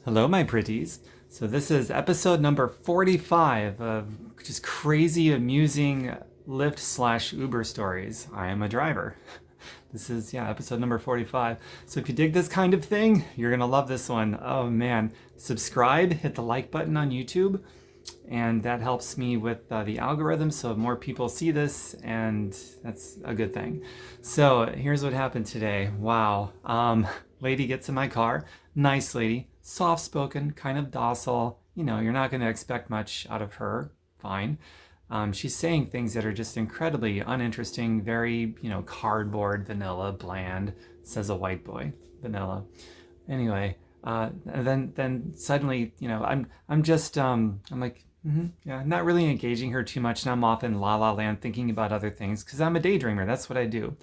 Hello, my pretties. So, this is episode number 45 of just crazy, amusing Lyft slash Uber stories. I am a driver. This is, episode number 45. So, if you dig this kind of thing, you're going to love this one. Oh, man. Subscribe, hit the like button on YouTube, and that helps me with the algorithm so more people see this, and that's a good thing. So, here's what happened today. Wow. Lady gets in my car. Nice lady, soft spoken, kind of docile. You're not going to expect much out of her. Fine. She's saying things that are just incredibly uninteresting, very, cardboard, vanilla, bland, says a white boy. Vanilla. Anyway, and then suddenly, I'm like, yeah, not really engaging her too much, and I'm off in la la land thinking about other things because I'm a daydreamer. That's what I do.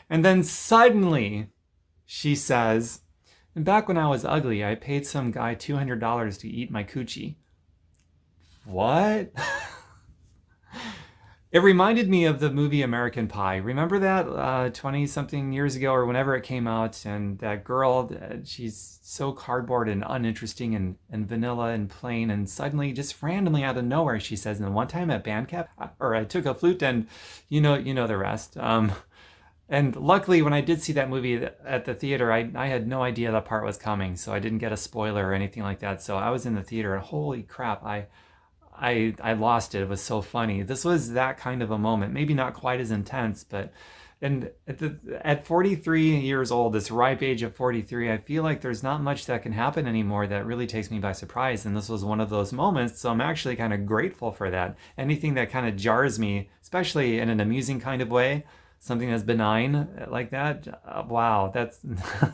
And then suddenly she says, and back when I was ugly, I paid some guy $200 to eat my coochie. What? It reminded me of the movie American Pie. Remember that 20 something years ago or whenever it came out? And that girl, she's so cardboard and uninteresting and vanilla and plain. And suddenly, just randomly out of nowhere, she says, and one time at band camp, or I took a flute and you know the rest. And luckily, when I did see that movie at the theater, I had no idea that part was coming. So I didn't get a spoiler or anything like that. So I was in the theater and holy crap, I lost it. It was so funny. This was that kind of a moment. Maybe not quite as intense, but and at 43 years old, this ripe age of 43, I feel like there's not much that can happen anymore that really takes me by surprise. And this was one of those moments. So I'm actually kind of grateful for that. Anything that kind of jars me, especially in an amusing kind of way, something that's benign like that. Wow, that's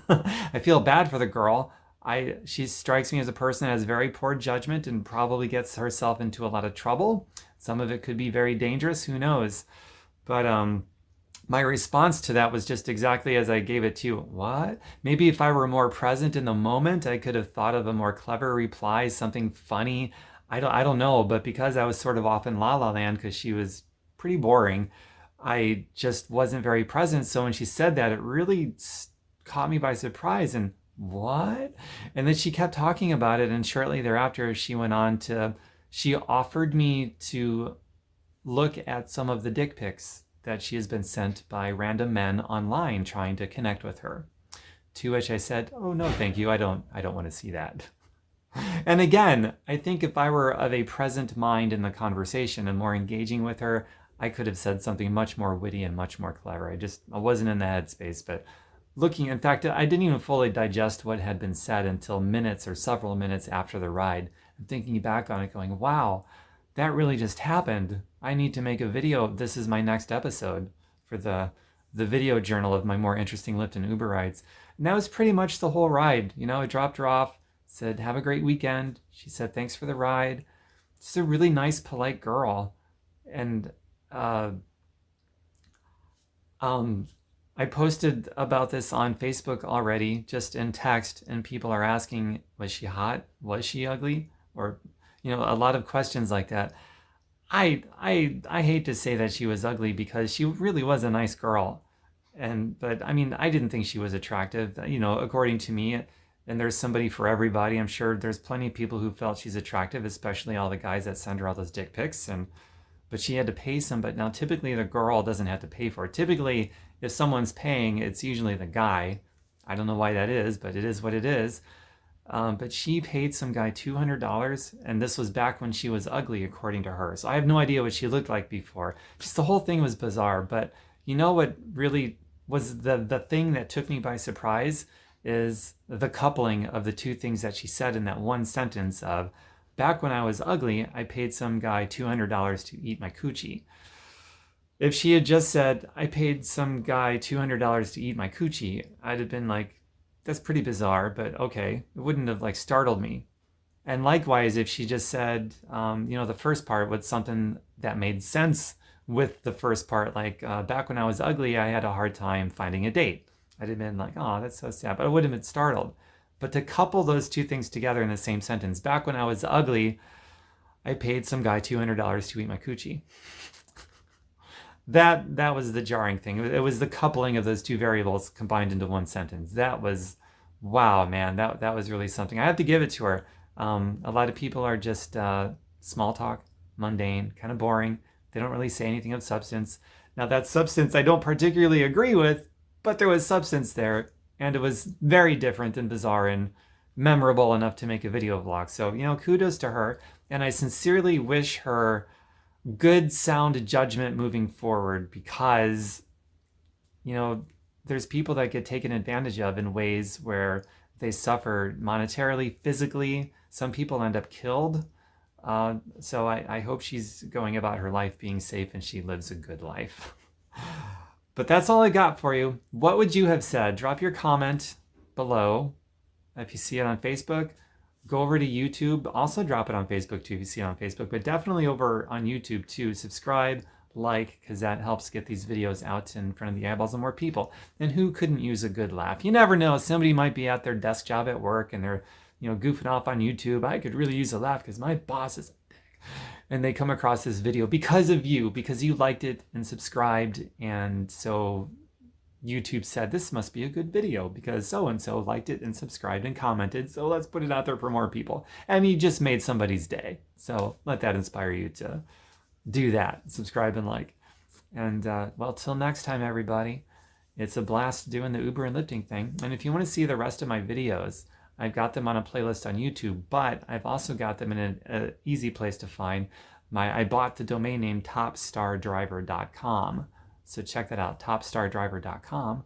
I feel bad for the girl. She strikes me as a person that has very poor judgment and probably gets herself into a lot of trouble. Some of it could be very dangerous, who knows? But my response to that was just exactly as I gave it to you. What? Maybe if I were more present in the moment, I could have thought of a more clever reply, something funny. I don't know, but because I was sort of off in La La Land because she was pretty boring, I just wasn't very present. So when she said that, it really caught me by surprise. And what? And then she kept talking about it. And shortly thereafter, she offered me to look at some of the dick pics that she has been sent by random men online trying to connect with her. To which I said, "Oh no, thank you. I don't want to see that." And again, I think if I were of a present mind in the conversation and more engaging with her, I could have said something much more witty and much more clever. I wasn't in the headspace, but in fact, I didn't even fully digest what had been said until minutes or several minutes after the ride. I'm thinking back on it going, wow, that really just happened. I need to make a video. This is my next episode for the video journal of my more interesting Lyft and Uber rides. And that was pretty much the whole ride. I dropped her off, said, have a great weekend. She said, thanks for the ride. Just a really nice, polite girl. And I posted about this on Facebook already, just in text, and people are asking, was she hot? Was she ugly? Or, a lot of questions like that. I hate to say that she was ugly because she really was a nice girl. But I mean, I didn't think she was attractive, according to me. And there's somebody for everybody. I'm sure there's plenty of people who felt she's attractive, especially all the guys that send her all those dick pics. But she had to pay some. But now typically the girl doesn't have to pay for it. Typically, if someone's paying, it's usually the guy. I don't know why that is, but it is what it is. But she paid some guy $200, and this was back when she was ugly, according to her. So I have no idea what she looked like before. Just the whole thing was bizarre. But you know what really was the thing that took me by surprise is the coupling of the two things that she said in that one sentence of, back when I was ugly, I paid some guy $200 to eat my coochie. If she had just said, I paid some guy $200 to eat my coochie, I'd have been like, that's pretty bizarre, but okay. It wouldn't have startled me. And likewise, if she just said, the first part was something that made sense with the first part, back when I was ugly, I had a hard time finding a date. I'd have been like, oh, that's so sad, but I wouldn't have been startled. But to couple those two things together in the same sentence, back when I was ugly, I paid some guy $200 to eat my coochie. That was the jarring thing. It was the coupling of those two variables combined into one sentence. That was Wow, man, that was really something. I have to give it to her. A lot of people are just small talk, mundane, kind of boring. They don't really say anything of substance. Now, that substance I don't particularly agree with, but there was substance there, and it was very different and bizarre and memorable enough to make a video vlog. So, kudos to her. And I sincerely wish her good sound judgment moving forward because you know, there's people that get taken advantage of in ways where they suffer monetarily, physically. Some people end up killed. So I hope she's going about her life being safe and she lives a good life. But that's all I got for you. What would you have said? Drop your comment below. If you see it on Facebook, go over to YouTube. Also drop it on Facebook too if you see it on Facebook, but definitely over on YouTube too. Subscribe, like, because that helps get these videos out in front of the eyeballs of more people. And who couldn't use a good laugh? You never know. Somebody might be at their desk job at work and they're, goofing off on YouTube. I could really use a laugh because my boss is a dick. And they come across this video because of you, because you liked it and subscribed. And so YouTube said, this must be a good video because so-and-so liked it and subscribed and commented. So let's put it out there for more people. And you just made somebody's day. So let that inspire you to do that. Subscribe and like. And well, till next time, everybody. It's a blast doing the Uber and lifting thing. And if you want to see the rest of my videos, I've got them on a playlist on YouTube, but I've also got them in an easy place to find. I bought the domain name topstardriver.com. So check that out, topstardriver.com,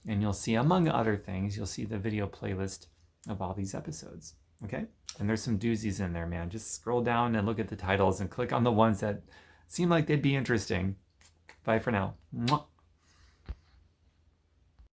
and you'll see, among other things, you'll see the video playlist of all these episodes, okay? And there's some doozies in there, man. Just scroll down and look at the titles and click on the ones that seem like they'd be interesting. Bye for now. Mwah.